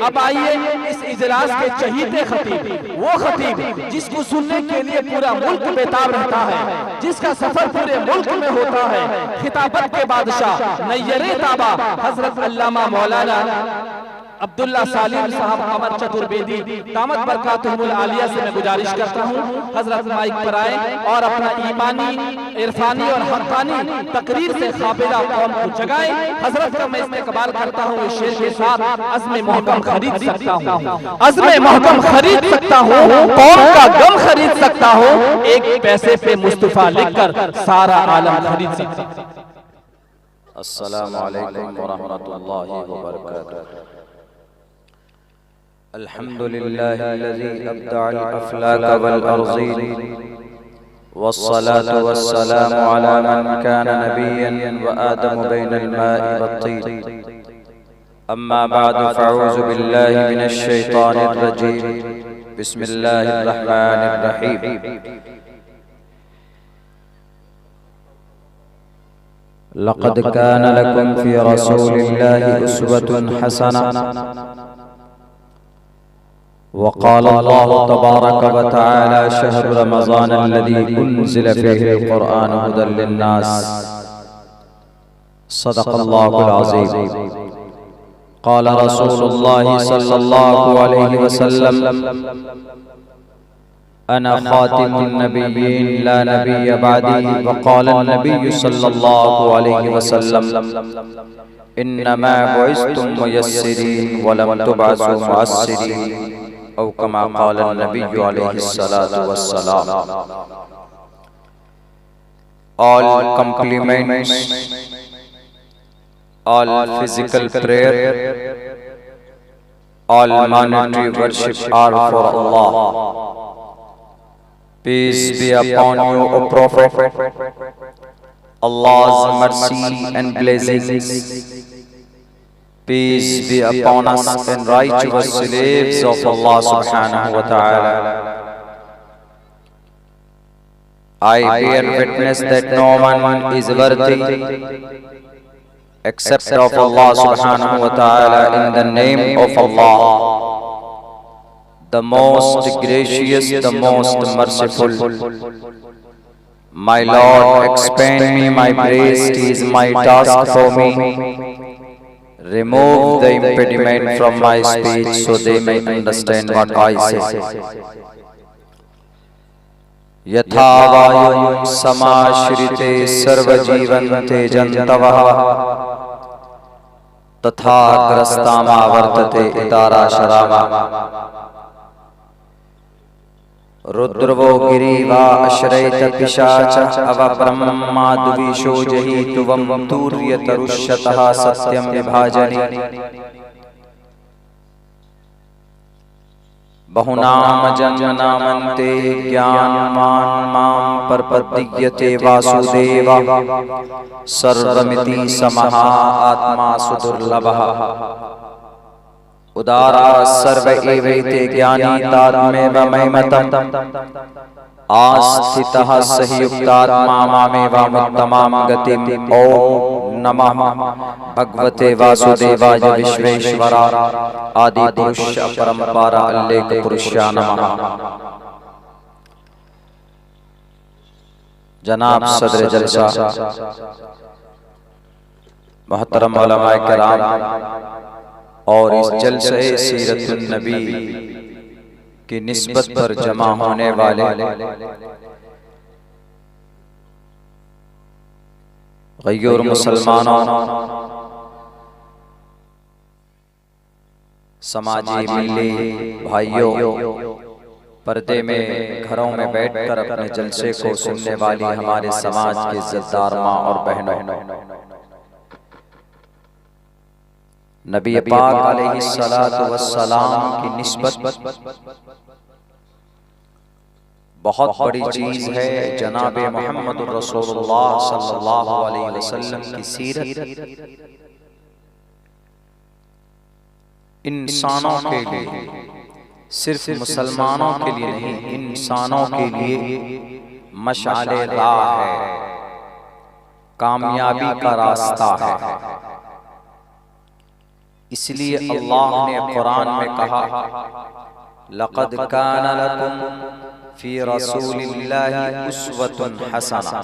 अब आइए इस इजलास के चहीते खतीब, वो खतीब जिसको सुनने के लिए पूरा मुल्क बेताब रहता है, जिसका सफर पूरे मुल्क में होता है, खिताबत के बादशाह नैयरे ताबा हजरत अल्लामा मौलाना अब्दुल्ला सालिम साहब अमर चतुर्वेदी दामत बरकातुहुल आलिया से मैं गुजारिश करता हूँ हजरत माइक पर आए और अपना ईमानी, इरफानी और हक़ानी तकरीर से क़ाबिला कौम को जगाए। हजरत का मैं इस्तक़बाल करता हूँ इस शेर के साथ, अज़्म मोहकम खरीद सकता हूँ, अज़्म मोहकम खरीद सकता हूँ, कौम का गम खरीद सकता हूँ, एक पैसे पे मुस्तफ़ा लिखकर सारा आलम खरीद सकता हूँ। अस्सलामु अलैकुम व रहमतुल्लाहि व बरकातुहू। अल्हम्दुलिल्लाहिल्लज़ी अब्दअल अफ़लाक वल अर्ज़ीन वस्सलातु वस्सलामु अला मन काना नबिय्यन व आदम बैनल माइ वत्तीन। अम्मा बअद फ़अऊज़ु बिल्लाहि मिनश शैतानिर रजीम। बिस्मिल्लाहिर रहमानिर रहीम। लक़द कान लकुम फ़ी रसूलिल्लाहि उस्वतुन हसनह। वक़ाल अल्लाहु तबारक व तआला शहरु रमज़ान अल्लज़ी उन्ज़िल फ़ीहिल क़ुरआन हुदल लिन्नास। सदक़ल्लाहुल अज़ीम। क़ाल रसूलुल्लाहि सल्लल्लाहु अलैहि वसल्लम अना ख़ातिमुन नबिय्यीन ला नबिय्य बअदी। वक़ाल नबिय्यु सल्लल्लाहु अलैहि वसल्लम इन्नमा बुइस्तुम मुयस्सिरीन व लम तुबअसू मुअस्सिरीन औ कमा क़ाल नबिय्यु अलैहिस्सलातु वस्सलाम। All compliments, all physical prayer, all monetary worship are for Allah. Peace be upon you, O Prophet. Allah's mercy and blessings. Peace be upon us and righteous slaves of Allah subhanahu wa ta'ala. I bear witness that no one is worthy except of Allah subhanahu wa ta'ala. In the name of Allah, the most gracious, the most merciful. My Lord, expand me my breast is my task for me. Remove the impediment from my speech so they may understand what I say. यथा वायुं समाश्रिते सर्वजीवन्ते जन्तवः तथा ग्रस्तामावर्तते इतारा शरामा। रुद्रवो गिरीवा अश्रैत पिशाच अव ब्रह्माद्विषो जहीतुवं तूर्यतरुष्यतः सत्यं विभाजने। बहुनाम जन्मनामन्ते ज्ञानवान् मां प्रपद्यते वासुदेवः सर्वमिति समः आत्मा सुदुर्लभः। उदारा सर्व एवैते ज्ञानी तात्मेव मय्मतम् आस्थितः स हि युक्तात्मा मामेवामुत्तमां गतिम्। ओम नमः भगवते वासुदेवाय विश्वेश्वरा आदि पुरुष परंपरा अल्लेख पुरुषा नमः। जनाब सदर जलसा, मोहतरम उलमाए किराम और इस जलसे सीरतुन नबी की निस्बत पर जमा होने वाले गैर मुसलमानों, समाजी मिली भाइयों, पर्दे में घरों में बैठकर अपने जलसे को सुनने वाली हमारे समाज के इज्जतदार माँ और बहनों, नबी पाक अलैहिस्सलातु वस्सलाम की निस्बत बहुत बड़ी चीज है। जनाबे मोहम्मद रसूलुल्लाह सल्लल्लाहु अलैहि वसल्लम की सीरत इंसानों के लिए, सिर्फ मुसलमानों के लिए नहीं, इंसानों के लिए मशाले राह है, कामयाबी का रास्ता है। इसलिए अल्लाह ने कुरान में कहा, लक़द काना लकुम फी रसूलिल्लाहि उस्वतुन हसना,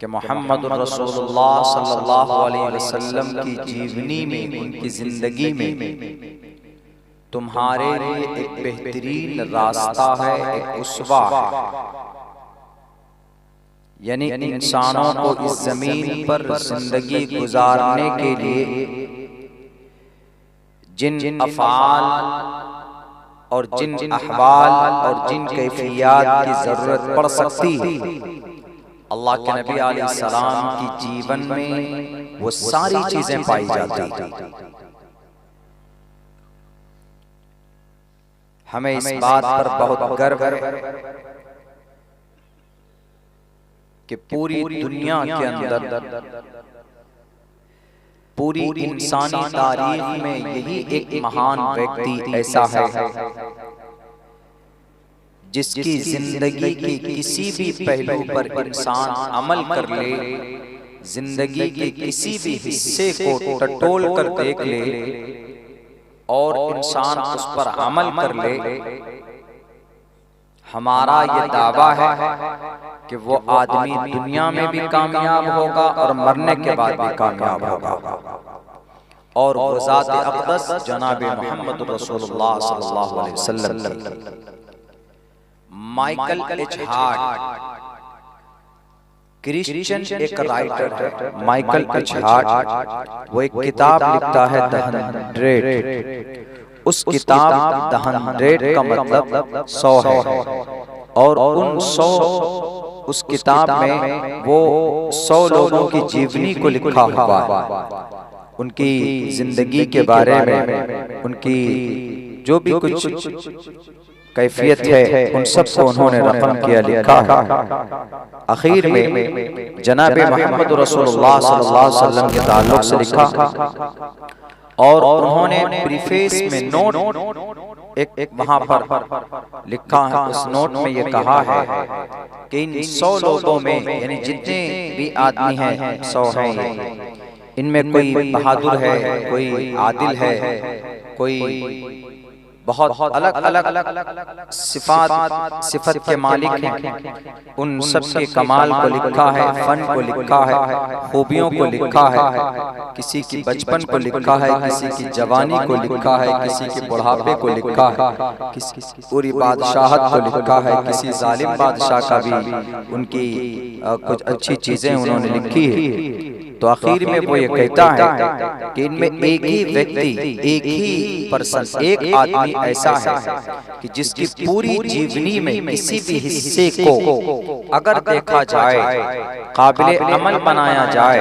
कि मोहम्मद रसूलुल्लाह सल्लल्लाहु अलैहि वसल्लम की जीवनी में, उनकी जिंदगी में तुम्हारे लिए एक बेहतरीन रास्ता है, एक उस्वा है। यानी इंसानों को इस जमीन पर जिंदगी गुजारने के लिए जिन अफ़आल और जिन अहवाल और जिन कैफियत की जरूरत पड़ सकती है, अल्लाह के नबी अलैहिस्सलाम की जीवन में वो सारी चीजें पाई जाती हैं। हमें इस बात पर बहुत गर्व है कि पूरी दुनिया के अंदर, पूरी इंसानी तारीख में यही एक महान व्यक्ति ऐसा है जिसकी जिंदगी के किसी भी पहलू पर इंसान अमल कर ले, जिंदगी के किसी भी हिस्से को टटोल कर देख ले और इंसान उस पर अमल कर ले, हमारा ये दावा है कि वो आदमी दुनिया में भी कामयाब होगा और मरने के बाद भी कामयाब होगा। और वो ज़ात अक़दस जनाब मोहम्मद रसूलुल्लाह सल्लल्लाहु अलैहि वसल्लम, माइकल एच हार्ट क्रिश्चियन एक राइटर है, माइकल एच हार्ट, वो एक किताब लिखता है द 100। उस किताब द 100 का मतलब 100 है, और उन 100 उस किताब में वो 100 लोगों की जीवनी को लिखा हुआ है, उनकी जिंदगी के बारे में, उनकी जो भी कुछ कैफियत है उन सब को उन्होंने रकम किया, लिखा है। आखिर में जनाब मोहम्मद रसूलुल्लाह सल्लल्लाहु अलैहि वसल्लम के ताल्लुक से लिखा, और उन्होंने प्रीफेस में नोट एक वहां पर लिखा है। उस नोट में ये कहा है कि इन 100 लोगों में, यानी जितने भी आदमी हैं 100 हैं, इनमें कोई बहादुर है, कोई आदिल है, कोई बहुत अलग अलग सिफत के मालिक हैं, उन सब के कमाल को लिखा है, फन को लिखा है, खूबियों को लिखा है, किसी की बचपन को लिखा है, किसी की जवानी को लिखा है, किसी के बुढ़ापे को लिखा है, किसी की पूरी बादशाहत को लिखा है, किसी जालिम बादशाह का भी उनकी कुछ अच्छी चीजें उन्होंने लिखी है। तो आखिर में वो ये कहता है कि इनमें एक ही व्यक्ति, एक ही पर्सन, एक आदमी ऐसा है कि जिसकी पूरी जीवनी में किसी भी हिस्से को अगर देखा जाए, काबिले अमल बनाया जाए,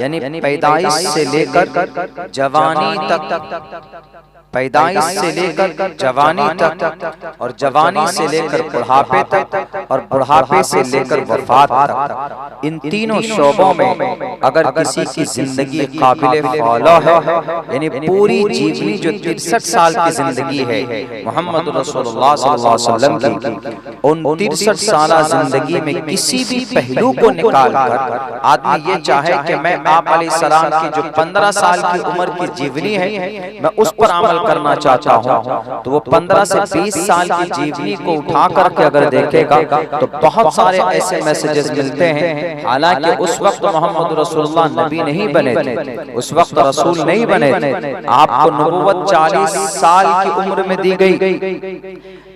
यानी पैदाइश से लेकर जवानी तक, पैदाइश से लेकर जवानी तक, और जवानी से लेकर बुढ़ापे तक, और बुढ़ापे से लेकर वफात तक, इन तीनों शोबों में अगर किसी की जिंदगी काबिले फॉलो है, यानी पूरी जीवनी जो 63 साल की जिंदगी है मोहम्मद रसूलुल्लाह सल्लल्लाहु अलैहि वसल्लम की, उन 63 साल जिंदगी में किसी भी पहलू को निकाल कर आदमी ये चाहे कि मैं आप अलैहिस्सलाम की जो 15 साल की उम्र की जीवनी है मैं उस पर अमल करना चाहता हूँ, तो वो 15 से 20 साल की जीवनी को उठा करके अगर देखेगा तो बहुत सारे ऐसे मैसेजेस मिलते हैं। हालांकि उस वक्त मोहम्मद रसूलुल्लाह नबी नहीं बने थे, उस वक्त रसूल नहीं बने थे, आपको नबूवत 40 साल की उम्र में दी गई।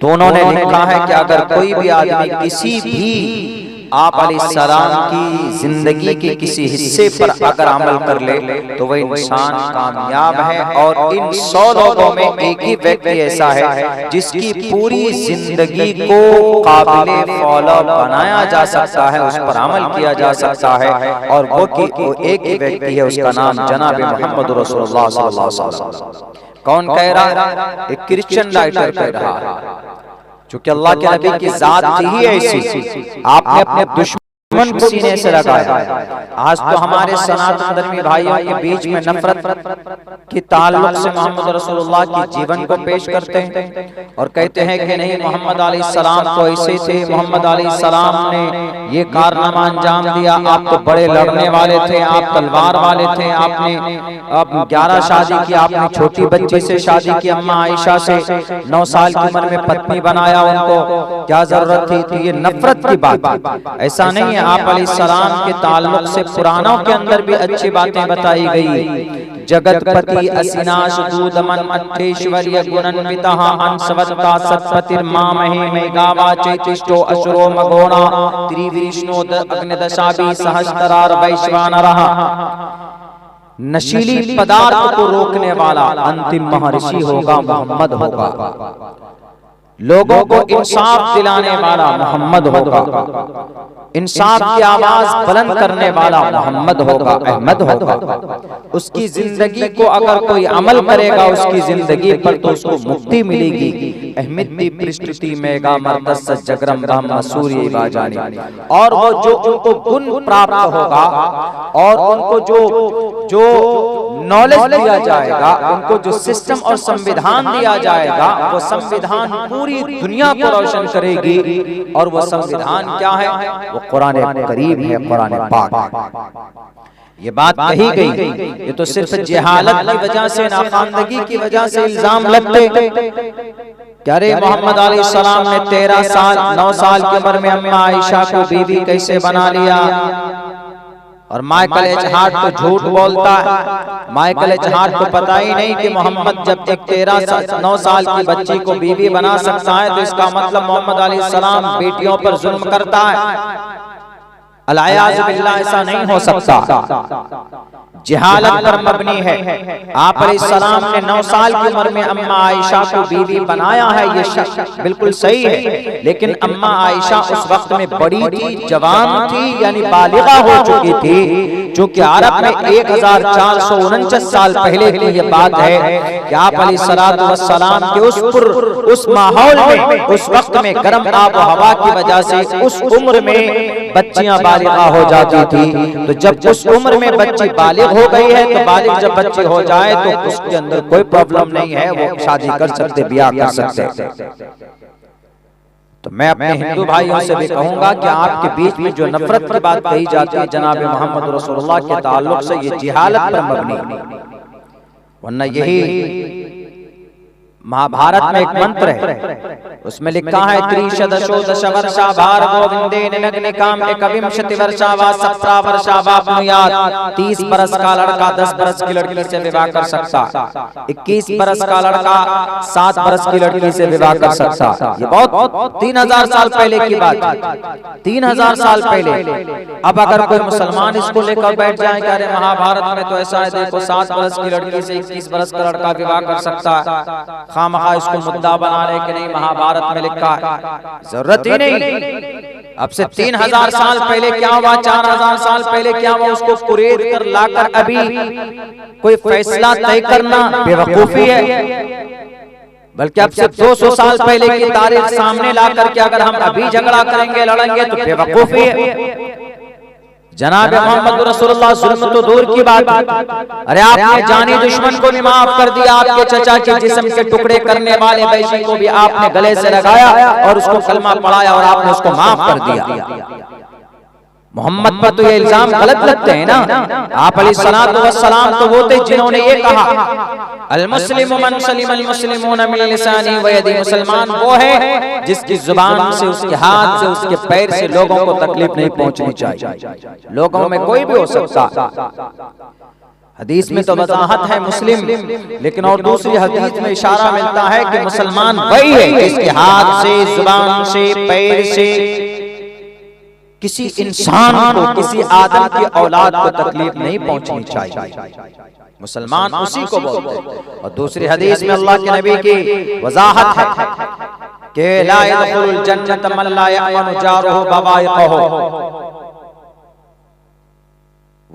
तो उन्होंने लिखा है कि अगर कोई भी आदमी किसी भी आप अलैहिस्सलाम की जिंदगी के किसी हिस्से पर अगर अमल कर ले तो वह इंसान कामयाब है। और इन 100 लोगों में एक ही व्यक्ति ऐसा है जिसकी पूरी जिंदगी को काबिले फॉलो बनाया जा सकता है, उस पर अमल किया जा सकता है, और वो एक ही व्यक्ति है, उसका नाम जनाब मोहम्मद रसूलुल्लाह सल्लल्लाहु अलैहि वसल्लम। कौन कह रहा है? एक क्रिश्चियन राइटर कह रहा है, चूंकि अल्लाह के नबी की जात ही ऐसी, आपने अपने दुश्मन दुश्मन को सीने से लगाया। आज तो हमारे सनातन धर्मी भाइयों के बीच में नफरत की ताल्लुक से मोहम्मद रसूलुल्लाह की जीवन को पेश करते हैं और कहते हैं कि नहीं, मोहम्मद अलैहिस्सलाम तो ऐसे थे, मोहम्मद अलैहिस्सलाम ने ये कारनामा अंजाम दिया, आप तो बड़े लड़ने वाले थे, आप तलवार वाले थे, आपने 11 शादी की, आपने छोटी बच्ची से शादी की, अम्मा आयशा से 9 साल की उम्र में पत्नी बनाया, उनको क्या जरूरत थी? तो ये नफरत की बात। ऐसा नहीं है, आप अलैहिस्सलाम के ताल्लुक से पुराणों के अंदर भी अच्छी बातें बताई गई। जगतपति असिनाश दूदमन अट्ठेश्वर्य गुणन्वितः अंशवत्ता सत्पतिर्मामहे मेघावा चैतिष्ठो असुरो मघोणा त्रिविष्णो अग्निदशाभि सहस्त्रार वैश्वानरः। नशीली पदार्थ को रोकने वाला अंतिम महर्षि होगा, मोहम्मद होगा। लोगों को इंसाफ दिलाने वाला मोहम्मद होगा। इंसाफ की आवाज बुलंद करने वाला मोहम्मद होगा, अहमद होगा। उसकी जिंदगी को अगर कोई अमल करेगा उसकी जिंदगी पर तो उसको मुक्ति मिलेगी। अहमदी पृष्ठति मेगा मर्दस जगरम ब्रह्म सूर्य बाजानी। और वो जो उनको गुण प्राप्त होगा और उनको जो नॉलेज दिया जाएगा, उनको जो सिस्टम और संविधान दिया जाएगा, वो संविधान पूरी दुनिया को रोशन करेगी। और वो संविधान क्या है? वो कुरान करीम है, कुरान पाक। ये बात कही गई। ये तो सिर्फ जहालत की वजह से, नाखानदगी की वजह से इल्जाम लगते क्या रे मोहम्मद अलैहिस्सलाम ने 13 साल 9 साल की उम्र में अम्मा आयशा को बीवी कैसे बना लिया? और माइकल एच हार्ट तो झूठ बोलता है। माइकल एच हार्ट को पता ही नहीं कि मोहम्मद जब एक 9 साल की बच्ची को बीवी बना सकता है तो इसका मतलब मोहम्मद अलैहिस्सलाम बेटियों पर जुल्म करता है। अलायाज़ बिल्लाह, ऐसा नहीं हो सकता। जहालत पर मबनी है। आप अलैहिस्सलाम ने 9 साल की उम्र में अम्मा आयशा को बीवी बनाया है, ये शक बिल्कुल सही है। लेकिन अम्मा आयशा उस वक्त में बड़ी थी, जवान थी, यानी बालिगा हो चुकी थी, जो कि अरब में 1449 साल पहले की ये बात है कि आप अलैहिस्सलाम के उस माहौल में, उस वक्त में गर्म आब हवा की वजह से उस उम्र में बच्चियां बालिगा हो जाती थी। तो जब उस उम्र में बच्ची बालिग हो गई है तो बालिग जब बच्ची हो जाए तो उसके अंदर कोई प्रॉब्लम नहीं है, वो शादी कर सकते, ब्याह कर सकते। तो मैं अपने हिंदू भाइयों से भी कहूंगा कि आपके बीच में जो नफरत की बात कही जाती है जनाब मोहम्मद रसूलुल्लाह के ताल्लुक से, ये जिहालत पर मबनी है। वरना यही महाभारत में एक मंत्र है, उसमें लिखा है त्रिशदशो दश वर्षा भार गोविंदे निनग्निकाम एकविंशति वर्षा वा 17 वर्षा वाप्नुयात्। 30 बरस का लड़का 10 बरस की लड़की से विवाह कर सकता, 21 बरस का लड़का 7 बरस की लड़की से विवाह कर सकता। ये बहुत 3000 साल पहले की बात है, 3000 साल पहले। अब अगर कोई मुसलमान इसको लेकर बैठ जाए कि अरे महाभारत में तो ऐसा है, देखो 7 बरस की लड़की से 21 बरस का लड़का विवाह कर सकता है, खामखा इसको मुद्दा बना रहे कि नहीं महाभारत में लिखा है, जरूरत ही नहीं। अब से 3000 साल पहले क्या हुआ, 4000 साल पहले क्या हुआ, उसको कुरेद कर लाकर अभी कोई फैसला तय करना बेवकूफी है। बल्कि अब से 200 साल पहले की तारीख सामने लाकर के अगर हम अभी झगड़ा करेंगे, लड़ेंगे तो बेवकूफी है। जनाब मोहम्मद रसूलुल्लाह जुल्म तो दूर की बात, अरे आपने जानी दुश्मन को भी माफ कर दिया, आपके चचा के जिस्म के टुकड़े करने वाले वैशी को भी आपने गले से लगाया और उसको कलमा पढ़ाया और आपने उसको माफ कर दिया। मोहम्मद पर तो ये इल्जाम गलत लगते हैं ना। आप अलैहिस्सलातु वस्सलाम तो वो थे जिन्होंने ये कहा अल मुस्लिमु मन सलिमल मुस्लिमून मिन लिसानी व यदी, मुसलमान वो है जिसकी जुबान से, उसके हाथ से, उसके पैर से लोगों को तकलीफ नहीं पहुंचनी चाहिए। लोगों में कोई भी हो सकता। हदीस में तो वजाहत है मुस्लिम, लेकिन और दूसरी हदीस में इशारा मिलता है कि मुसलमान वही है जिसके हाथ से, जुबान से, पैर से किसी इंसान को, किसी आदम की औलाद को तकलीफ नहीं पहुंचनी चाहिए। मुसलमान उसी को बोलते हैं। और दूसरी हदीस में अल्लाह के नबी की वजाहत है कि ला यदखुलुल जन्नत मन ला यअमनु जारुहु बवाइक़हु,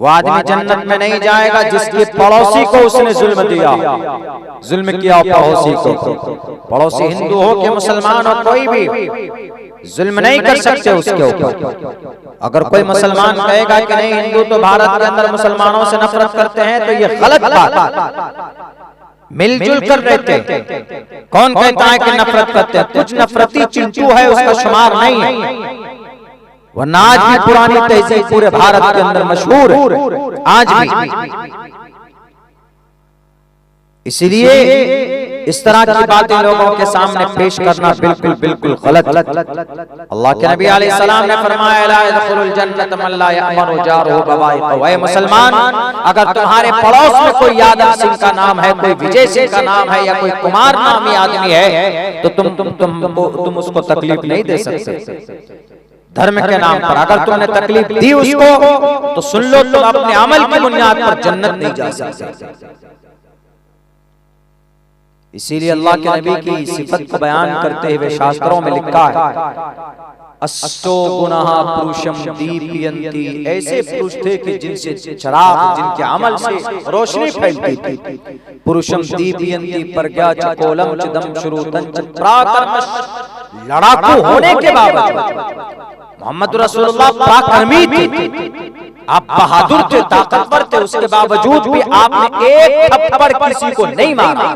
वो आदमी जन्नत में नहीं जाएगा जिसके पड़ोसी को उसने जुल्म दिया, जुल्म किया पड़ोसी को। पड़ोसी हिंदू हो कि मुसलमान हो, कोई भी जुल्म नहीं कर सकते उसके ऊपर। अगर कोई मुसलमान कहेगा कि नहीं हिंदू तो भारत के अंदर मुसलमानों से नफरत करते हैं, तो ये गलत बात। मिलजुल कर रहते, कौन कहता है कि नफरत करते हैं? कुछ नफरती चिंटू है, उसका शुमार नहीं है। वरना आज भी पुरानी तहजीब पूरे भारत के अंदर मशहूर है, आज भी। इसलिए इस तरह की बातें लोगों के सामने पेश करना बिल्कुल बिल्कुल गलत। अल्लाह के नबी अलैहि सलाम ने फरमाया ला यदखुलुल जन्नत मन ला यअमनु जारुहु बवाइक़। ऐ मुसलमान, अगर तुम्हारे पड़ोस में कोई यादव सिंह का नाम है, कोई विजय सिंह का नाम है, या कोई कुमार नामी आदमी है, तो तुम उसको तकलीफ नहीं दे सकते धर्म के नाम पर। अगर तुमने तकलीफ दी उसको, तो सुन लो, तुम अपने अमल की बुनियाद पर जन्नत नहीं जा सकते। इसीलिए अल्लाह के नबी की सिफत को बयान करते हुए शास्त्रों में लिखा है अष्टो गुनाह पुरुषम दीपयन्ति। ऐसे पुरुष थे कि जिनसे चिराग, जिनके अमल से रोशनी फैलती थी। पुरुषम दीपयन्ति प्रज्ञा च कोलम च दम श्रुतं च पराक्रमश। लड़ाकू होने के बावजूद मोहम्मद रसूलुल्लाह पराक्रमी थे, आप बहादुर थे, ताकतवर थे, उसके बावजूद भी आपने एक थप्पड़ किसी को नहीं मारा।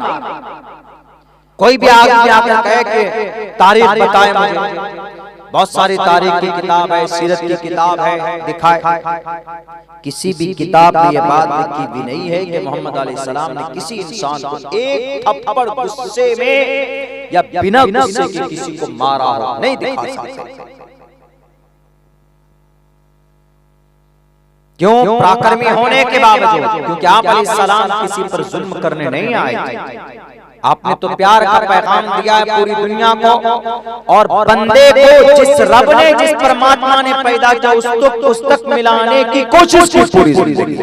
कोई भी आदमी आकर कहे कि तारीख बताए मुझे, बहुत सारी तारीख की किताब है, सीरत की किताब है, दिखाए। किसी भी किताब में यह बात लिखी भी नहीं है कि मोहम्मद अलैहिस्सलाम ने किसी इंसान को एक थप्पड़ गुस्से में या बिना गुस्से के किसी को मारा हो, नहीं दिखा सकते। क्यों? पराक्रमी होने के बावजूद, क्योंकि आप अलैहिस्सलाम किसी पर जुल्म करने नहीं आए थे। आपने तो प्यार का पैगाम दिया है पूरी दुनिया को, और बंदे को जिस रब ने, जिस परमात्मा ने पैदा किया उस तक मिलाने की कोशिश की पूरी जिंदगी।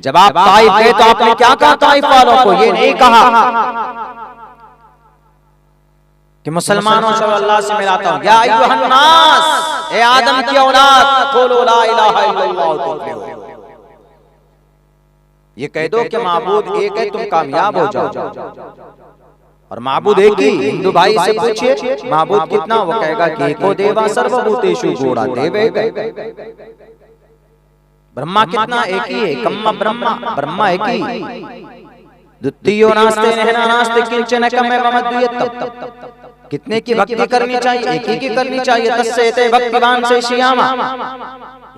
जब आप ताइफ गए तो आपने क्या कहा ताइफ वालों को? ये नहीं कहा कि मुसलमानों से अल्लाह से मिलाता हूं, या अय्युहन नास, ए आदम की औलाद, क़ुलू ला इलाहा इल्लल्लाह तुफ्लिहू। ये कह दो कि माबूद एक है, तुम कामयाब हो जाओ। और माबूद एक ही। हिंदू भाई से पूछिए माबूद कितना, वो कहेगा कि एको देवा सर्वभूतेषु गूढ़ा देवे। ब्रह्मा कितना? एक ही है, कम्मा ब्रह्मा, ब्रह्मा एक ही। द्वितीयो नास्ते नहना नास्ते किंचन कम्मे ममद्वियत। कितने की भक्ति करनी चाहिए? एक ही की करनी चाहिए। तस्से भक्तिवान से श्यामा,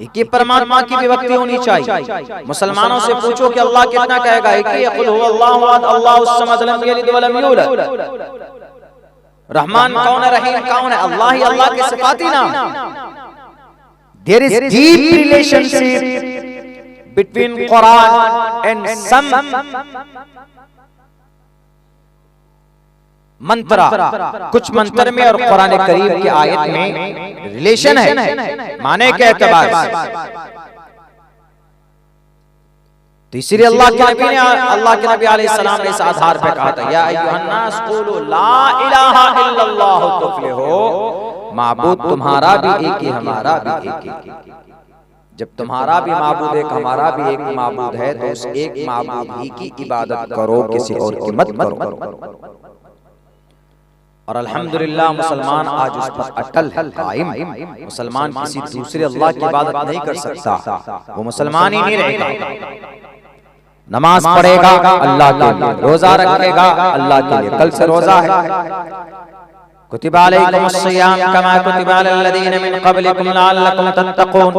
एक ही परमात्मा की भी भक्ति होनी चाहिए। मुसलमानों से पूछो कि अल्लाह कितना, कहेगा एक ही, कुल हुवल्लाहु अहद अल्लाहुस समद लम यलिद व लम यूलद। रहमान कौन है, रहीम कौन है? अल्लाह ही अल्लाह के सिफाती नाम। There is deep relationship between Quran and some mantra. कुछ मंत्र में और कुरान करीम की आयत में रिलेशन है माने के एतबार से। तो इसीलिए अल्लाह के नबी अलैहिस्सलाम ने इस आधार पे कहा था या अय्युहन नास क़ुलू ला इलाहा इल्लल्लाह तुफ्लिहू। माबूद तुम्हारा भी एक ही, हमारा भी एक ही। जब तुम्हारा भी माबूद एक, हमारा भी एक माबूद है, तो उस एक माबूद ही की इबादत करो, किसी और की मत करो। और अल्हम्दुलिल्लाह मुसलमान आज उस पर अटल है, कायम। मुसलमान किसी दूसरे अल्लाह की इबादत नहीं कर सकता, वो मुसलमान ही नहीं रहेगा। नमाज पढ़ेगा अल्लाह के लिए, रोजा रखेगा अल्लाह के लिए। कल से रोजा है। कुतिबा अलैकुमुस सियाम कमा कुतिबा अलल लदीन मिन क़ब्लिकुम लअल्लकुम तत्तक़ून।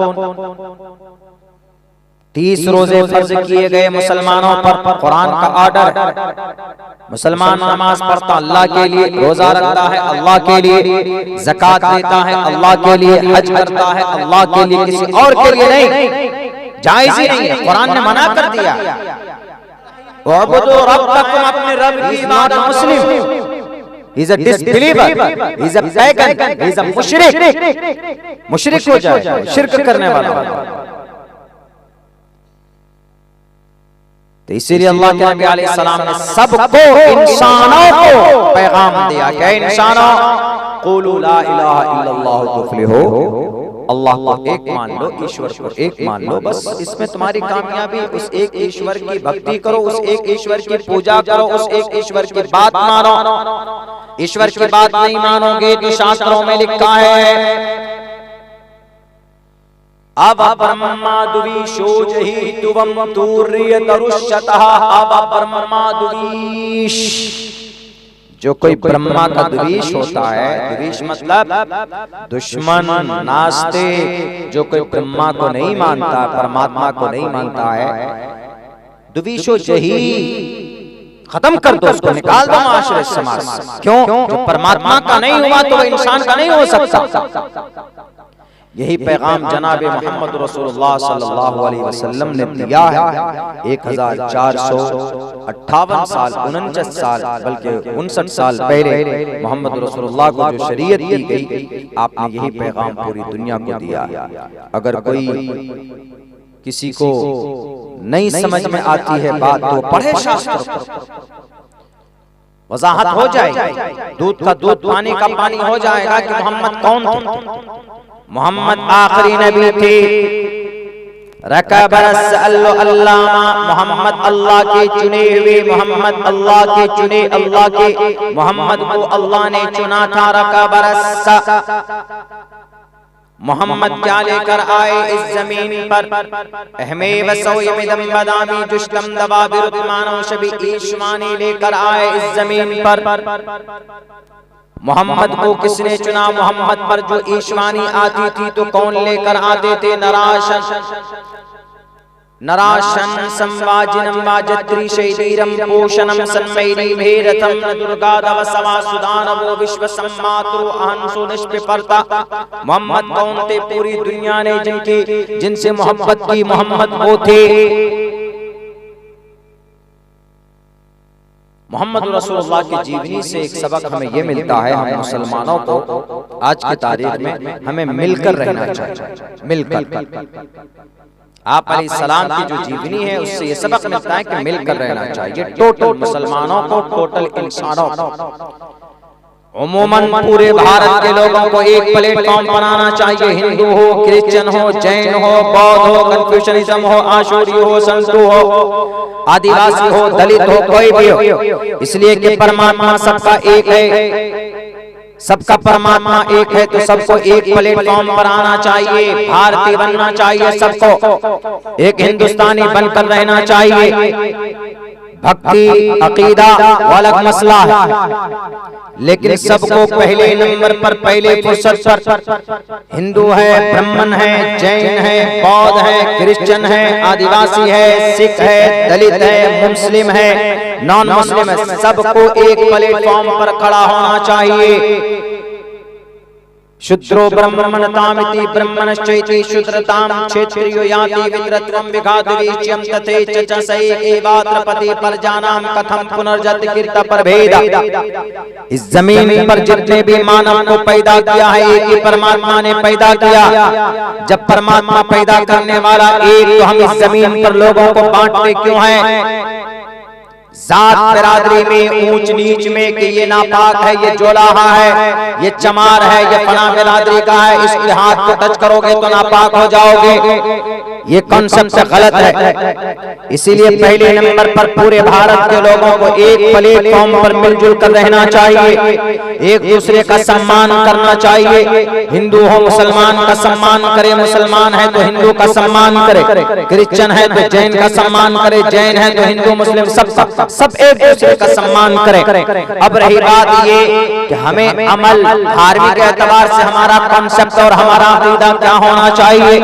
30 रोजे फर्ज किए गए मुसलमानों पर, कुरान का ऑर्डर। मुसलमान नमाज पढ़ता अल्लाह के लिए, रोजा रखता है अल्लाह के लिए, ज़कात देता है अल्लाह के लिए, हज करता है अल्लाह के लिए, किसी और के लिए नहीं। जायज ही नहीं है, कुरान ने मना कर दिया। वअबुदू रब्बकुम, अपने रब की इबादत। मुस्लिम He is a disbeliever, he is a pagan, he is a मुशरिक। मुशरिक हो जाए, शिर्क करने वाला। तो इसीलिए अल्लाह के नबी अलैहिस्सलाम ने सबको, इंसानों को पैगाम दिया कि इंसानों क़ुलू ला इलाहा इल्लल्लाह तुफ्लिहू। अल्लाह को एक मान लो, ईश्वर को एक मान लो, बस इसमें तुम्हारी कामयाबी। उस एक ईश्वर की भक्ति करो, उस एक ईश्वर की पूजा करो, उस एक ईश्वर की बात मानो। ईश्वर की बात नहीं मानोगे तो शास्त्रों में लिखा है अब ब्रह्माद्वीशोजहि तुवम तूर्य तरुष्यतः। अब ब्रह्माद्वीश, जो कोई ब्रह्मा का द्वेष होता है, द्वेष मतलब दुश्मन, नास्तिक, जो कोई ब्रह्मा को नहीं मानता, परमात्मा को नहीं मानता है, द्वेषोजहि, खत्म कर दो उसको, निकाल दो माशरे समाज से। क्यों? जो परमात्मा का नहीं हुआ तो वह इंसान का नहीं हो सकता। यही पैगाम जनाब मोहम्मद रसूलुल्लाह सल्लल्लाहु अलैहि वसल्लम ने दिया है। 1458 साल, 49 साल, बल्कि 59 साल पहले मोहम्मद रसूलुल्लाह को जो शरीयत दी गई, आपने यही पैगाम पूरी दुनिया को दिया। अगर कोई किसी को नहीं समझ में आती है बात तो पढ़े शास्त्र को, वजाहत हो जाएगी, दूध का दूध, पानी का पानी हो जाएगा कि मोहम्मद कौन थे। मोहम्मद आखिरी नबी थे। रकबरस अल्लामा, मोहम्मद अल्लाह के चुने हुए, मोहम्मद अल्लाह के चुने, अल्लाह के, मोहम्मद को अल्लाह ने चुना था। रकबरस, मोहम्मद क्या लेकर आए इस जमीन पर? अहमेव सौयमिदम बदामी जुष्टम दवाबिरुत्मानो शबी ईश्वानी लेकर आए इस जमीन पर। मोहम्मद को किसने चुना? मोहम्मद पर जो ईश्वानी आती थी तो कौन लेकर आते थे? नराशन संवाजिनम वाजत्री शैदीरम पोषणम सन्मैरी भेरथम न दुर्गादव सवा सुदानवो विश्व सम्मातृ अहंसु निष्पिपर्ता। मोहम्मद कौन थे? पूरी दुनिया ने जिनसे मोहब्बत की, मोहम्मद वो थे। मोहम्मद रसूलुल्लाह की जीवनी से एक सबक हमें ये मिलता है, हम मुसलमानों को आज की तारीख में हमें मिलकर रहना चाहिए। मिलकर आप अलैहिस्सलाम की जो जीवनी है उससे ये सबक मिलता है कि मिलकर रहना चाहिए टोटल मुसलमानों को, टोटल इंसानों को। उमूमन पूरे भारत के लोगों को एक प्लेटफॉर्म बनाना चाहिए। हिंदू हो, क्रिश्चियन हो, जैन हो, बौद्ध हो, कन्फ्यूशनिज्म हो, आशूरी हो, संतु हो, आदिवासी हो, दलित हो, कोई भी हो, इसलिए कि परमात्मा सबका एक है, सबका परमात्मा एक है, तो सबको एक प्लेटफॉर्म पर आना चाहिए। भारतीय बनना चाहिए, सबको एक हिंदुस्तानी बनकर रहना चाहिए। भक्ति अकीदा अलग मसला है, लेकिन सबको पहले नंबर पर, पहले फुर्सत पर हिंदू है, ब्राह्मण है, जैन है, बौद्ध है, क्रिश्चियन है, आदिवासी है, सिख है, दलित है, मुस्लिम है, नॉन मुस्लिम है, सबको एक प्लेटफॉर्म पर खड़ा होना चाहिए। शूद्रो ब्रह्मणतामिति ब्रह्मणश्चैति शूद्रतां क्षेत्रियो याति विद्रत्वं विघातवीच्यं तथैच च स एवात्रपति परजानां कथं पुनर्जति कीर्त प्रभेद। इस जमीन पर जितने भी मानव को पैदा किया है एक ही परमात्मा ने पैदा किया। जब परमात्मा पैदा करने वाला एक, तो हम इस जमीन पर लोगों को बांटते क्यों हैं? जात बिरादरी में, ऊंच नीच में, कि ये नापाक है, ये जोलाहा है, ये चमार है, ये फला बिरादरी का है, इसके हाथ को टच करोगे तो नापाक हो जाओगे। ये कॉन्सेप्ट गलत है। इसीलिए पहले नंबर पर पूरे भारत के लोगों को एक प्लेटफॉर्म पर मिलजुल कर रहना चाहिए, एक दूसरे का सम्मान करना चाहिए। हिंदू हो, मुसलमान का सम्मान करे, मुसलमान है तो हिंदू का सम्मान करे, क्रिश्चियन है तो जैन का सम्मान करे, जैन है तो हिंदू मुस्लिम सब एक दूसरे का सम्मान करें। अब रही बात ये कि हमें अमल, धार्मिक एतबार से हमारा कॉन्सेप्ट और हमारा अकीदा क्या होना चाहिए।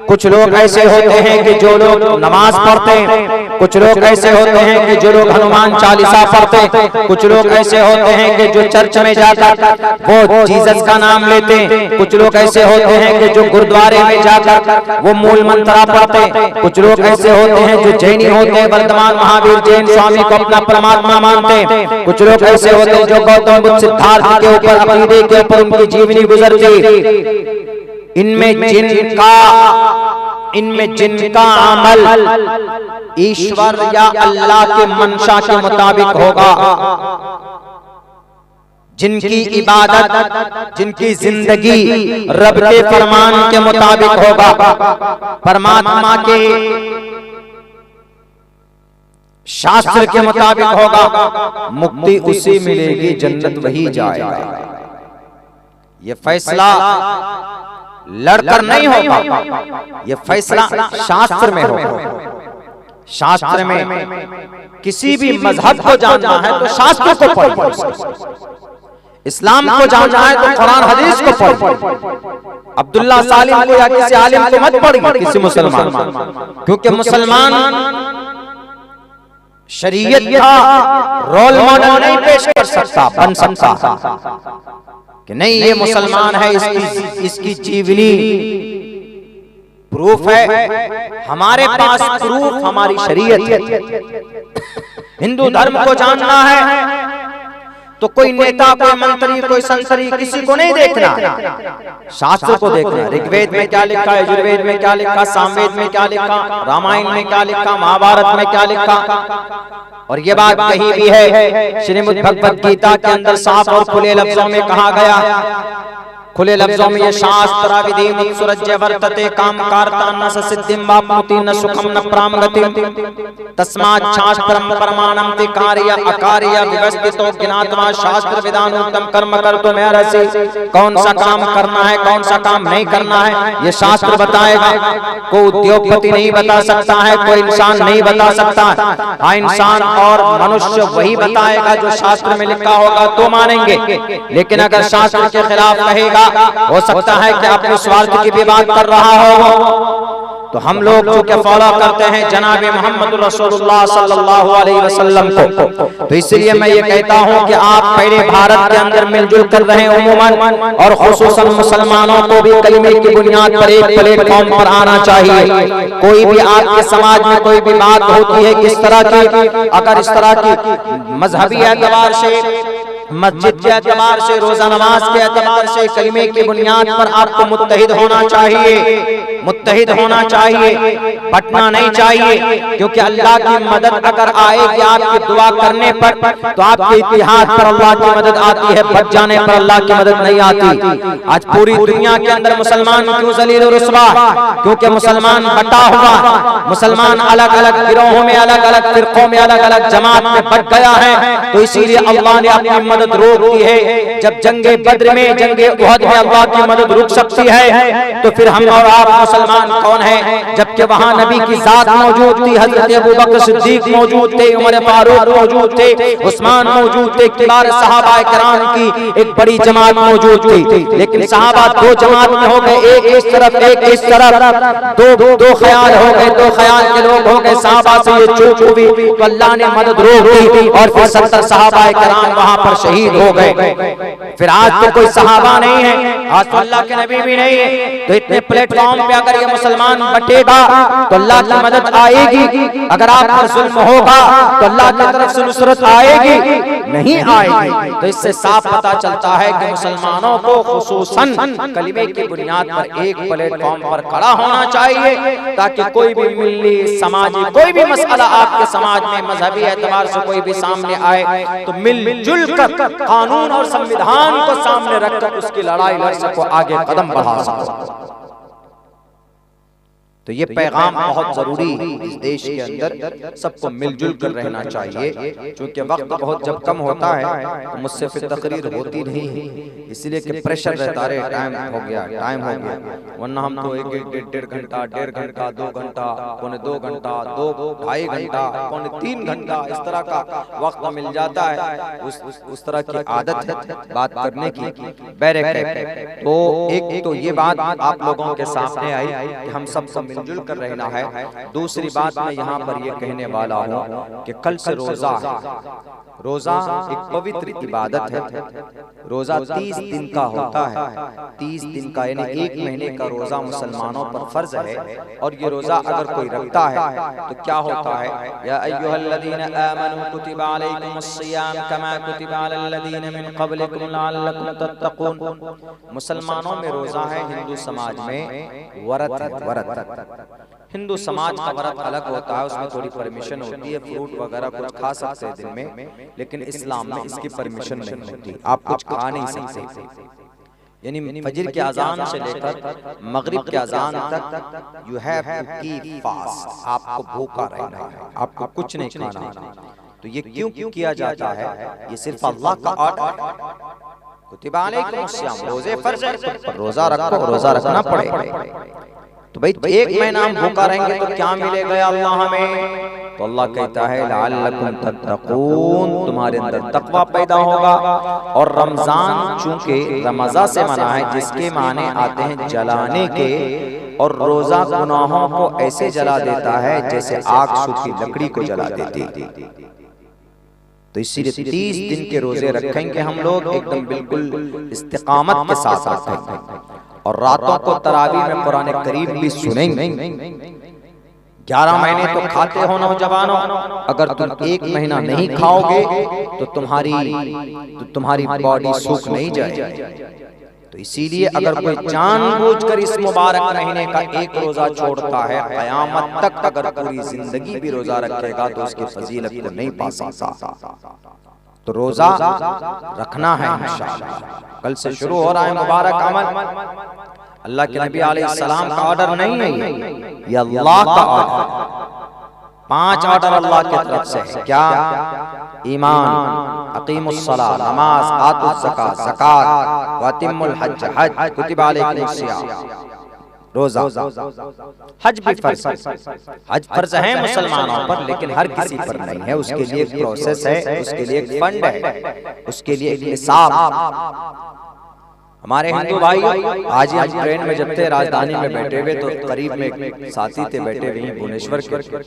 कुछ लोग ऐसे होते हैं कि जो लोग नमाज पढ़ते हैं, कुछ लोग ऐसे होते हैं कि जो लोग हनुमान चालीसा पढ़ते हैं, कुछ लोग ऐसे होते हैं कि जो चर्च में जाकर वो जीसस का नाम लेते हैं, कुछ लोग ऐसे होते हैं कि जो गुरुद्वारे में जाकर वो मूल मंत्र पढ़ते हैं, कुछ लोग ऐसे होते हैं जो जैनी होते हैं, वर्तमान महावीर जैन स्वामी को अपना परमात्मा मानते हैं, कुछ लोग ऐसे होते हैं जो गौतम बुद्ध सिद्धार्थ के ऊपर, अकीदे के ऊपर उनकी जीवनी गुजरती। इनमें जिनका अमल ईश्वर या अल्लाह के मंशा के मुताबिक होगा, जिनकी इबादत, जिनकी जिंदगी रब के फरमान के मुताबिक होगा, परमात्मा के शास्त्र के मुताबिक होगा, मुक्ति उसी मिलेगी, जन्नत वही जाएगा। ये फैसला लड़कर नहीं होगा, ये फैसला शास्त्र में होगा। शास्त्र में किसी भी मजहब को जानना है तो शास्त्र को पढ़ो, इस्लाम को जानना है तो कुरान हदीस को पढ़ो। अब्दुल्ला सालिम को या किसी आलिम को मत पढ़िए, किसी मुसलमान, क्योंकि मुसलमान शरीयत का रोल मॉडल नहीं पेश कर सकता, बन सकता कि नहीं ये मुसलमान है, इसकी जीवनी प्रूफ है। हमारे पास प्रूफ हमारी शरीयत है। हिंदू धर्म को जानना है तो कोई नेता, कोई मंत्री, कोई संसदी, किसी को नहीं देखना, शास्त्र को देखना। ऋग्वेद में क्या लिखा है, यजुर्वेद में क्या लिखा, सामवेद में क्या लिखा, रामायण में क्या लिखा, महाभारत में क्या लिखा। और ये बात कही भी है श्रीमद् भगवत गीता के अंदर साफ और खुले लफ्जों में कहा गया, खुले लफ्जों में ये शास्त्र विधि मुत्सुरज्य वर्तते काम कार्ता न सिद्धिं वाप्नोति न सुखम न प्राम गतिम तस्मात् शास्त्रम प्रमाणम ते कार्य अकार्य व्यवस्थितो ज्ञात्वा शास्त्र विधानोक्तम कर्म कर्तुम् अर्हसि। कौन सा काम करना है, कौन सा काम नहीं करना है, ये शास्त्र बताएगा। कोई उद्योगपति नहीं बता सकता है, कोई इंसान नहीं बता सकता है। हाँ, इंसान और मनुष्य वही बताएगा जो शास्त्र में लिखा होगा तो मानेंगे, लेकिन अगर शास्त्र के खिलाफ कहेगा, हो सकता है कि अपने स्वार्थ की भी बात कर रहा हो। तो हम लोग जो क्या फॉलो करते हैं जनाबे मोहम्मद रसूलुल्लाह सल्लल्लाहु अलैहि वसल्लम को, तो इसलिए मैं ये कहता हूँ कि आप पहले भारत के अंदर मिलजुल कर रहे उम्मन और खुसूसन मुसलमानों को भी कलमे की बुनियाद पर एक प्लेटफॉर्म पर आना चाहिए। कोई भी आपके समाज में कोई भी बात होती है किस तरह की, अगर इस तरह की मजहबी एतबार से, मस्जिद के एतबार से, रोजा नमाज के एतबार से, कलमे की बुनियाद पर आपको मुत्तहिद होना चाहिए, मुत्तहिद होना चाहिए, बटना नहीं चाहिए। क्योंकि अल्लाह की मदद अगर आएगी आपकी दुआ करने पर तो आपके इतिहाद पर अल्लाह की मदद आती है, बच जाने पर अल्लाह की मदद नहीं आती। आज पूरी दुनिया के अंदर मुसलमान क्यों जलील और रुस्वा? क्योंकि मुसलमान बटा हुआ, मुसलमान अलग अलग गिरोहों में, अलग अलग फिरकों में, अलग अलग जमात में बट गया है। तो इसीलिए अल्लाह ने अपनी मदद रोक दी है। जब जंगे बद्र में, जंगे उहद में अल्लाह की मदद रुक सकती है तो फिर हम और आप मुसलमान कौन है? जबकि वहां नबी की जात मौजूद थी, हजरत अबू बकर सिद्दीक मौजूद थे, उमर फारूक मौजूद थे, उस्मान मौजूद थे, किबार सहाबा किराम की एक बड़ी जमात मौजूद थी। लेकिन सहाबा दो जमात में हो गए, एक इस तरफ, एक इस तरफ, दो ख्याल हो गए, दो ख्याल के लोग हो गए। सहाबा से ये चूक हुई तो अल्लाह ने मदद रोक दी और फिर 70 सहाबा किराम वहां पर शहीद हो गए। फिर आज तो कोई सहाबा नहीं है, आज तो अल्लाह के नबी भी नहीं है। तो इतने प्लेटफॉर्म पे अगर ये मुसलमान बटेगा तो अल्लाह की मदद आएगी। अगर आप पर जुल्म होगा तो अल्लाह की तरफ से नुसरत आएगी? नहीं आएगी। तो इससे साफ पता चलता है कि मुसलमानों को खुसूसन कलिमे की बुनियाद पर एक प्लेटफॉर्म पर खड़ा होना चाहिए, ताकि कोई भी मिली समाजी कोई भी मसला आपके समाज में मजहबी एतबार से कोई भी सामने आए तो मिलजुल कर कानून और संविधान को सामने रखकर उसकी लड़ाई लड़ सको, आगे कदम बढ़ा सको। तो ये पैगाम बहुत जरूरी है। इस देश के अंदर सबको मिलजुल कर रहना चाहिए, क्योंकि वक्त बहुत जब कम होता है तो मुझसे फिर तकरीर होती नहीं है, इसलिए कि प्रेशर रहता है, टाइम हो गया, वरना हम तो एक डेढ़ घंटा, 1.5 घंटा, 2 घंटा, पौने 2 घंटा, 2-2.5 घंटा, पौने 3 घंटा, इस तरह का वक्त मिल जाता है। उस तरह की आदत है बात करने की, बैरक। तो एक तो ये बात आप लोगों के सामने आई कि हम सबको मिलजुल कर रहना है। दूसरी बात मैं यहाँ पर ये कहने वाला हूँ कि कल से रोजा एक पवित्र इबादत है। रोजा 30 दिन का होता है, 30 दिन का यानी 1 महीने का रोजा मुसलमानों पर फर्ज है। और ये रोजा अगर कोई रखता है तो क्या होता है? या अय्युहल्लज़ीना आमनू कुतिबा अलैकुमुस्सियाम कमा कुतिबा अलल्लज़ीना मिन क़ब्लिकुम लअल्लकुम तत्तक़ून। मुसलमानों में रोजा है, हिंदू समाज में व्रत है। हिंदू समाज का व्रत अलग होता है, उसमें थोड़ी परमिशन होती है, फ्रूट वगैरह कुछ खा सकते हैं दिन में, लेकिन इस्लाम में इसकी परमिशन नहीं होती, आप कुछ खा नहीं सकते। यानी फजर के अजान से लेकर मगरिब के अजान तक you have to keep fast, आपको भूखा रहना है, आपको कुछ नहीं खाना है। तो ये क्यों किया जाता है? ये सिर्फ अल्लाह का ऑर्डर है। कुतिबा अलैकुमुस्सियाम, रोजे फर्ज है, रोजा रखो, रोजा रखना पड़ेगा। तो भाई एक महीना हम भूखा रहेंगे तो क्या मिलेगा अल्लाह हमें? तो अल्लाह कहता है लअल्लकुम तत्तकून, तुम्हारे अंदर तकवा पैदा होगा। और रमजान चूंकि रमज़ा से मना है, जिसके माने आते हैं जलाने के, और रोजा गुनाहों को ऐसे जला देता है जैसे आग सूखी लकड़ी को जला देती है। तो इसीलिए 30 दिन के रोजे रखेंगे हम लोग, एकदम बिल्कुल इस्तिकामत के साथ रखेंगे, और रातों को तरावी में कुरान करीम भी सुनेंगे। 11 महीने तो खाते हो नौजवानों, अगर तुम एक महीना नहीं खाओगे तो तुम्हारी बॉडी सूख नहीं जाएगी। तो इसीलिए अगर कोई जानबूझकर इस मुबारक महीने का एक रोजा छोड़ता है, क़यामत तक अगर पूरी जिंदगी भी रोजा रखेगा तो उसकी फजीलत को नहीं पा सकता। तो रोजा रखना है इंशाअल्लाह। कल से शुरू हो रहा है मुबारक अमल। अल्लाह के नबी अलैहिस्सलाम का ऑर्डर नहीं है, ये अल्लाह का ऑर्डर। 5 ऑर्डर अल्लाह की तरफ से है। क्या? ईमान, अकीमुस्सलात, नमाज, आतुज़ ज़कात, ज़कात, व अतिम्मुल हज, हज, कुतिबा अलैकुमुस्सियाम, रोजा, हज भी फर्ज, हज फर्ज है मुसलमानों पर, लेकिन हर किसी पर नहीं है। उसके लिए एक प्रोसेस है, उसके लिए एक फंड है, उसके लिए एक निसाब। हमारे हिंदू भाई आज ही हम ट्रेन में जब थे राजधानी में बैठे हुए, तो करीब में एक साथी थे बैठे हुए भुवनेश्वर के,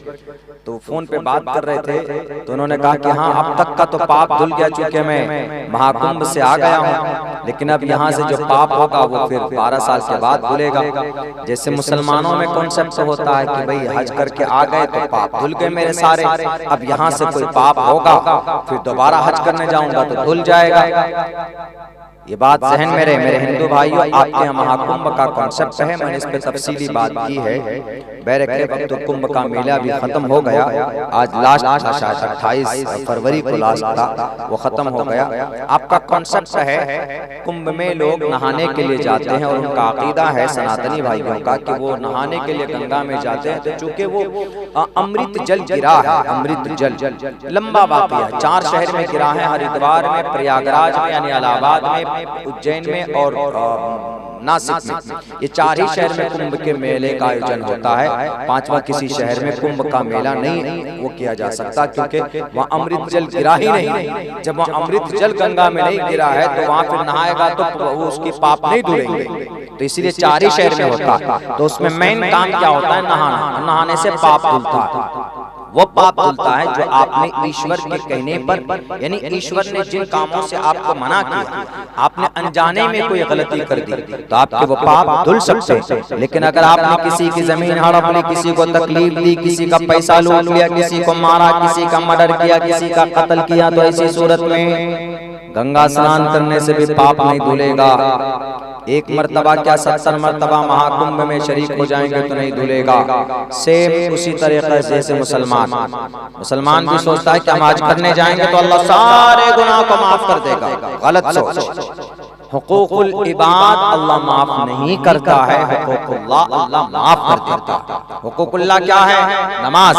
तो फोन पे बात कर रहे थे। तो उन्होंने कहा कि हाँ, अब तक का तो पाप धुल गया, चूंकि मैं महाकुंभ से आ गया हूँ, लेकिन अब यहाँ से जो पाप होगा वो फिर 12 साल के बाद धुलेगा। जैसे मुसलमानों में कॉन्सेप्ट होता है कि भाई हज करके आ गए तो पाप धुल गए मेरे सारे, अब यहाँ से कोई पाप होगा फिर दोबारा हज करने जाऊंगा तो धुल जाएगा। ये बात जहन में रहे मेरे हिंदू भाइयों, आपके यहाँ महाकुंभ का कॉन्सेप्ट है, मैंने इस पे तफसीली बात की है। बैरके वक्त तो कुंभ का मेला भी खत्म हो गया, आज लास्ट था, शायद 28 फरवरी को लास्ट था, वो खत्म हो गया। आपका कॉन्सेप्ट है कुंभ में लोग नहाने के लिए जाते हैं, और उनका अकीदा है सनातनी भाइयों का कि वो नहाने के लिए गंगा में जाते हैं। तो चूंकि वो अमृत जल गिरा है, अमृत जल लंबा वाक़या, 4 शहर में गिरा है, हरिद्वार में, प्रयागराज में यानी इलाहाबाद में, उज्जैन में और नासिक में। ये 4 ही शहर में कुंभ के मेले का आयोजन होता है। 5वां किसी शहर में कुंभ का मेला नहीं वो किया जा सकता, क्योंकि वहाँ अमृत जल गिरा ही नहीं। जब वहाँ अमृत जल गंगा में नहीं गिरा है तो वहाँ फिर नहाएगा तो वो उसकी पाप नहीं धुलेंगे। तो इसीलिए 4 ही शहर में होता है। तो उसमें मेन काम क्या होता है? नहाना। नहाने से पाप धुलता है। वो पाप धुलता है जो आपने ईश्वर के कहने पर, यानी ईश्वर ने जिन कामों से आपको मना किया, आपने अनजाने में कोई गलती कर दी तो आपके वो पाप धुल सकते हैं। लेकिन अगर आपने किसी की जमीन हड़प ली, किसी को तकलीफ दी, किसी का पैसा लूट लिया, किसी को मारा, किसी का मर्डर किया, किसी का कत्ल किया, तो ऐसी सूरत में गंगा स्नान करने से भी पाप नहीं धुलेगा। एक मर्तबा क्या 70 मर्तबा महाकुंभ में शरीक हो जाएंगे तो नहीं धुलेगा। सेम उसी तरीके से जैसे मुसलमान भी सोचता है कि हम आज करने जाएंगे तो अल्लाह सारे गुनाह को माफ कर देगा। गलत सोच। हुकूकुल इबाद अल्लाह माफ नहीं करता है, हुकूकुल्लाह अल्लाह माफ कर देता है। हुकूकुल्लाह क्या है? नमाज,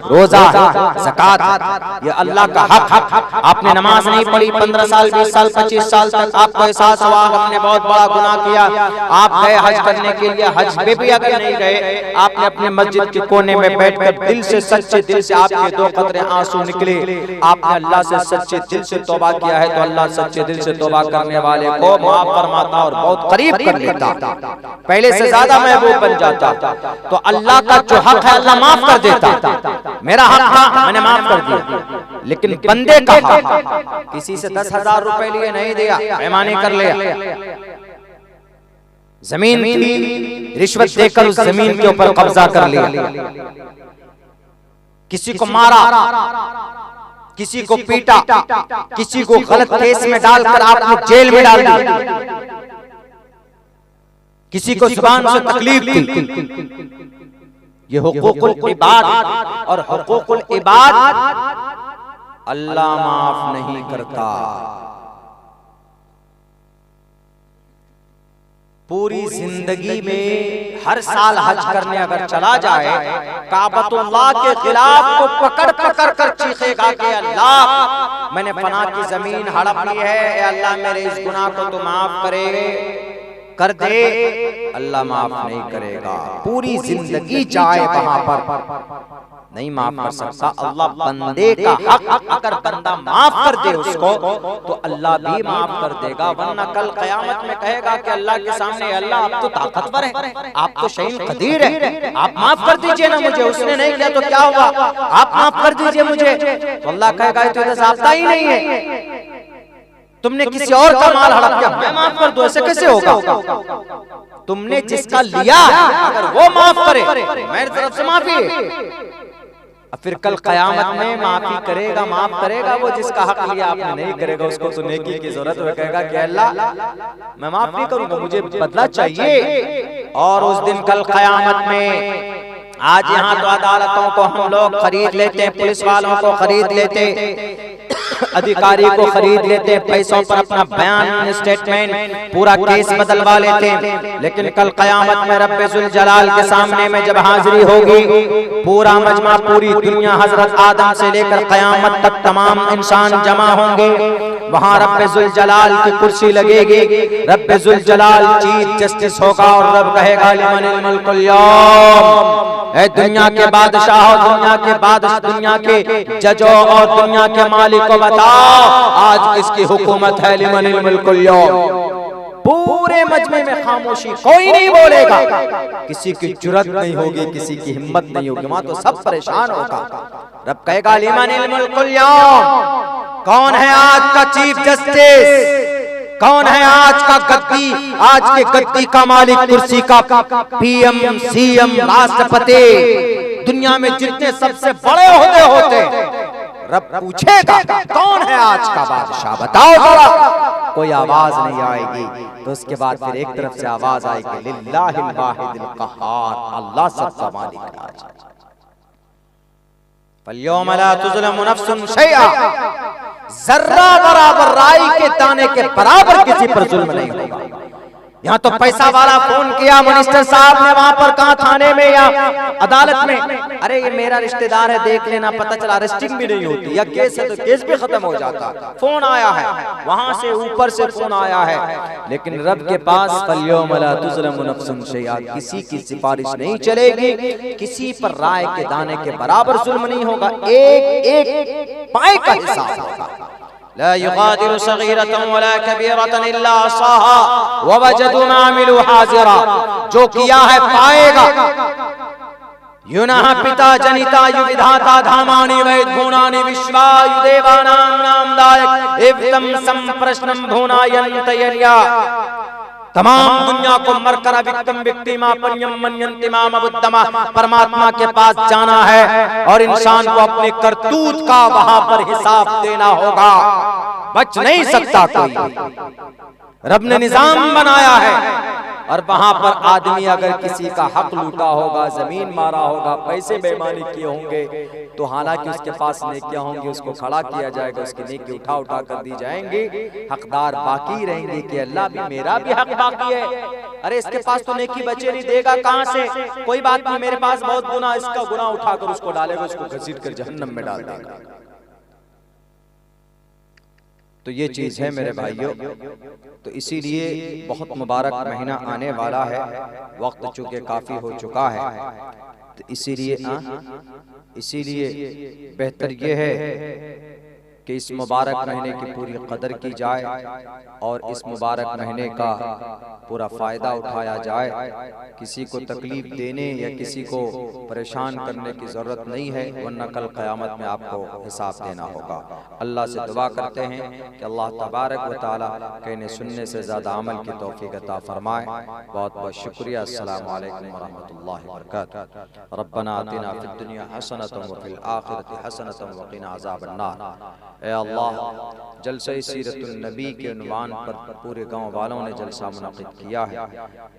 रोजा, ज़कात, ये अल्लाह का हक। आपने नमाज नहीं पढ़ी 15 साल, 20 साल, 25 साल तक, आपको एहसास हुआ हमने बहुत बड़ा गुनाह किया, आप गए हज करने के लिए, हज पे भी अगर नहीं गए, आपने अपने मस्जिद के कोने में बैठकर दिल से, सच्चे दिल से आपके 2 कतरे आंसू निकले, आपने अल्लाह से सच्चे दिल से तौबा किया है, तो अल्लाह सच्चे दिल से तौबा करने वाले को माफ फरमाता और बहुत करीब कर लेता, पहले से ज्यादा महबूब बन जाता। तो अल्लाह का जो हक है अल्लाह माफ कर देता। मेरा हक था मैंने माफ कर दिया, लेकिन बंदे का हक, किसी से 10,000 रुपए लिए नहीं दिया, बेईमानी कर लिया, जमीन थी, रिश्वत देकर उस जमीन के ऊपर कब्जा कर लिया, किसी को मारा, किसी को पीटा, किसी को गलत केस में डालकर आपने जेल में डाल दिया, किसी को जुबान से तकलीफ दी, ये हुकूकुल इबाद और हुकूकुल इबाद अल्लाह माफ नहीं करता। पूरी जिंदगी में हर साल हज करने अगर चला जाए, काबतुल्लाह के खिलाफ को पकड़ पकड़ कर चीखेगा कि अल्लाह मैंने पनाह की जमीन हड़प ली है, अल्लाह मेरे इस गुनाह को तो माफ करे कर दे, अल्लाह माफ नहीं करेगा। पूरी जिंदगी जाए वहां पर नहीं माफ कर सकता अल्लाह। बंदे का हक अगर बंदा माफ कर दे उसको तो अल्लाह भी माफ कर देगा, वरना कल कयामत में कहेगा कि अल्लाह के सामने अल्लाह आप तो ताकतवर है, आप तो शहीन कदीर है, आप माफ कर दीजिए ना मुझे, उसने नहीं किया तो क्या हुआ, आप माफ कर दीजिए मुझे। तो अल्लाह कहेगा तो इधर ज़ाब्ता ही नहीं है, तुमने किसी और का माल हड़प किया, मैं माफ कर दूं, ऐसे कैसे होगा? तुमने जिसका लिया अगर वो माफ करे मेरी तरफ से माफी है। अब फिर कल कयामत में माफी करेगा, माफ करेगा वो जिसका हक लिया आपने नहीं करेगा, उसको तो नेकी की जरूरत है, कहेगा कि अल्लाह मैं माफ नहीं करूंगा, मुझे बदला चाहिए। और उस दिन कल कयामत में, आज यहाँ तो अदालतों को हम लोग खरीद लेते हैं, पुलिस वालों को खरीद लेते, अधिकारी को खरीद लेते, पैसों पर अपना बयान स्टेटमेंट पूरा केस बदलवा लेते हैं। लेकिन कल कयामत में रब्बे जुल जलाल के सामने में जब हाजिरी होगी, पूरा मजमा पूरी दुनिया हजरत आदम से लेकर कयामत तक तमाम इंसान जमा होंगे, वहाँ रब्बे जुल जलाल की कुर्सी लगेगी, रब्बे जुल जलाल चीफ जस्टिस होगा और रब कहेगा लिमनिल मुल्कुल यौम, ऐ दुनिया के बादशाह, दुनिया के बादशाह, दुनिया के जजों और दुनिया के मालिक को बताओ आज किसकी हुकूमत है, लिमनिल मुल्कुल यौम। पूरे मजमे में खामोशी, कोई नहीं बोलेगा, किसी की जुर्रत नहीं होगी, किसी की हिम्मत नहीं होगी, वहां तो सब परेशान होगा। रब कहेगा लिमनिल मुल्कुल यौम, कौन है आज का चीफ जस्टिस, कौन है आज का गद्दी, आज के गद्दी का मालिक, कुर्सी का पीएम सीएम राष्ट्रपति, दुनिया में जितने सबसे बड़े ओहदे होते, रब पूछेगा कौन है आज का बादशाह, बताओ जरा। कोई आवाज नहीं आएगी, तो उसके बाद फिर एक तरफ से आवाज आएगी लिल्लाहिल वाहिदिल कहार, अल्लाह सबका मालिक है आज। फल्यौम ला तुज़लमु नफ्सुन शैआ, जर्रा बराबर, राई के दाने के बराबर किसी पर जुल्म नहीं होगा। यहाँ तो पैसा वाला फोन किया मिनिस्टर साहब ने वहां पर, कहा थाने में या अदालत में, अरे ये मेरा रिश्तेदार है देख लेना, पता चला अरेस्टिंग भी नहीं होती, या केस है तो केस भी खत्म हो जाता, फोन आया है वहां से, ऊपर से फोन आया है। लेकिन रब के पास फल्यौम ला तुज़लमु नफ्सुन शैआ, किसी की सिफारिश नहीं चलेगी, किसी पर राय के दाने के बराबर जुल्म नहीं होगा, एक एक पाए का हिसाब होगा। ला युगादिरु सगीरतन वला कबीरतन इल्ला अहसाहा व वजदू मा अमिलू हाजिरा, जो किया है पाएगा। युनः पिता जनिता युविधाता धामानि वैद्भुवनानि विश्वायु देवानां नामदायक एवं संप्रश्नम भुवनायन्त यर्या, तमाम दुनिया को मरकर अविक्तम विक्तिमापन्यम मन्यन्ति माम अबुद्धमा, परमात्मा के पास जाना है और इंसान को अपने करतूत का वहां पर हिसाब देना होगा, बच नहीं सकता कोई। रब ने निजाम बनाया है और वहां पर आदमी अगर किसी का हक लूटा होगा, जमीन मारा होगा, पैसे बेईमानी किए होंगे, तो हालांकि उसके पास नेकियां होंगी, उसको खड़ा किया जाएगा, उसकी नेकी उठा उठा कर दी जाएंगी, हकदार बाकी रहेंगे कि अल्लाह भी मेरा भी हक बाकी है, अरे इसके पास तो नेकी बचे नहीं, देगा कहां से, कोई बात नहीं, मेरे पास बहुत गुनाह, इसका गुनाह उठाकर उसको डालेगा, उसको घसीट कर जहन्नम में डाल देगा। तो ये चीज है मेरे भाइयों। तो इसीलिए बहुत मुबारक महीना आने वाला है, वक्त चूंकि काफी हो चुका है, तो इसीलिए बेहतर ये है कि इस मुबारक महीने की पूरी कदर की जाए और इस मुबारक महीने का पूरा फ़ायदा उठाया जाए। किसी को तकलीफ देने या किसी को परेशान करने की ज़रूरत नहीं है, वरना कल क़यामत में आपको हिसाब देना होगा। अल्लाह से दुआ करते हैं कि अल्लाह तबारक व तआला कहने सुनने से ज़्यादा अमल की तौफीक अता फरमाए। बहुत बहुत शुक्रिया। अस्सलामु अलैकुम व रहमतुल्लाहि व बरकातुहू। रब्बना आतिना फिद दुनिया हसनतन व फिल आखिरति हसनतन व क़िना अज़ाबन्नार। ए अल्लाह जलसा सीरतुन नबी के उन्वान पर पूरे गांव वालों ने जलसा मुनक़िद किया है।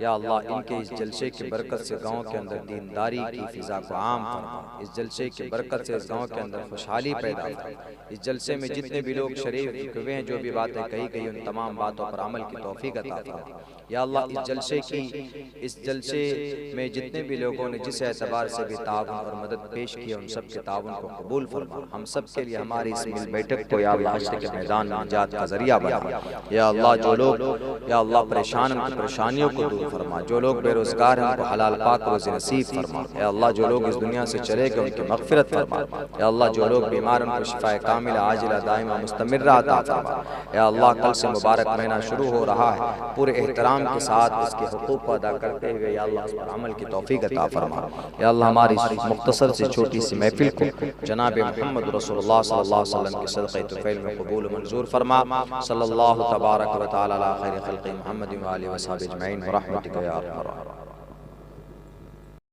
या अल्लाह इनके इस जलसे की बरकत से गांव के अंदर दीनदारी की फिजा को आम फरमा। इस जलसे की बरकत से इस गांव के अंदर खुशहाली पैदा हो। इस जलसे में जितने भी लोग शरीफ हुए हैं, जो भी बातें कही गई उन तमाम बातों पर अमल की तौफीक अता फरमा। या अल्लाह इस जलसे में जितने भी लोगों ने जिस एतबार से भी ताउन और मदद पेश की उन सब के ताउन को कबूल फरमा। हम सब के लिए हमारी इस मिल बैठक को या अल्लाह हश्र के मैदान में निजात का जरिया बना। या अल्लाह जो लोग या अल्लाह परेशान उनकी परेशानियों को दूर फरमा। जो लोग बेरोजगार हैं उनको हलाल पाक रोज़ी नसीब फरमा। या अल्लाह जो लोग इस दुनिया से चले गए उनकी मग़फ़िरत फरमा। या अल्लाह जो लोग बीमार उनको शिफ़ाए कामिला आजिला दाइमा मुस्तमिर्रा अता फरमा। या अल्लाह कल से मुबारक महीना शुरू हो रहा है, पूरे एहतराम के साथ इसके हुकूक को अदा करते हुए या अल्लाह इस पर अमल की तौफीक अता फरमा। या अल्लाह हमारी मुख्तसर से छोटी सी महफिल को जनाब मोहम्मद रसूलुल्लाह सल्लल्लाहु अलैहि वसल्लम के सदक़े तुफ़ैल में कबूल मंजूर फरमा। सल्लल्लाहु तबारक व तआला अला खैरि खल्क़ि मुहम्मद व आलिहि व सहाबिहि अजमईन व रहमतिका या अरहमर राहिमीन।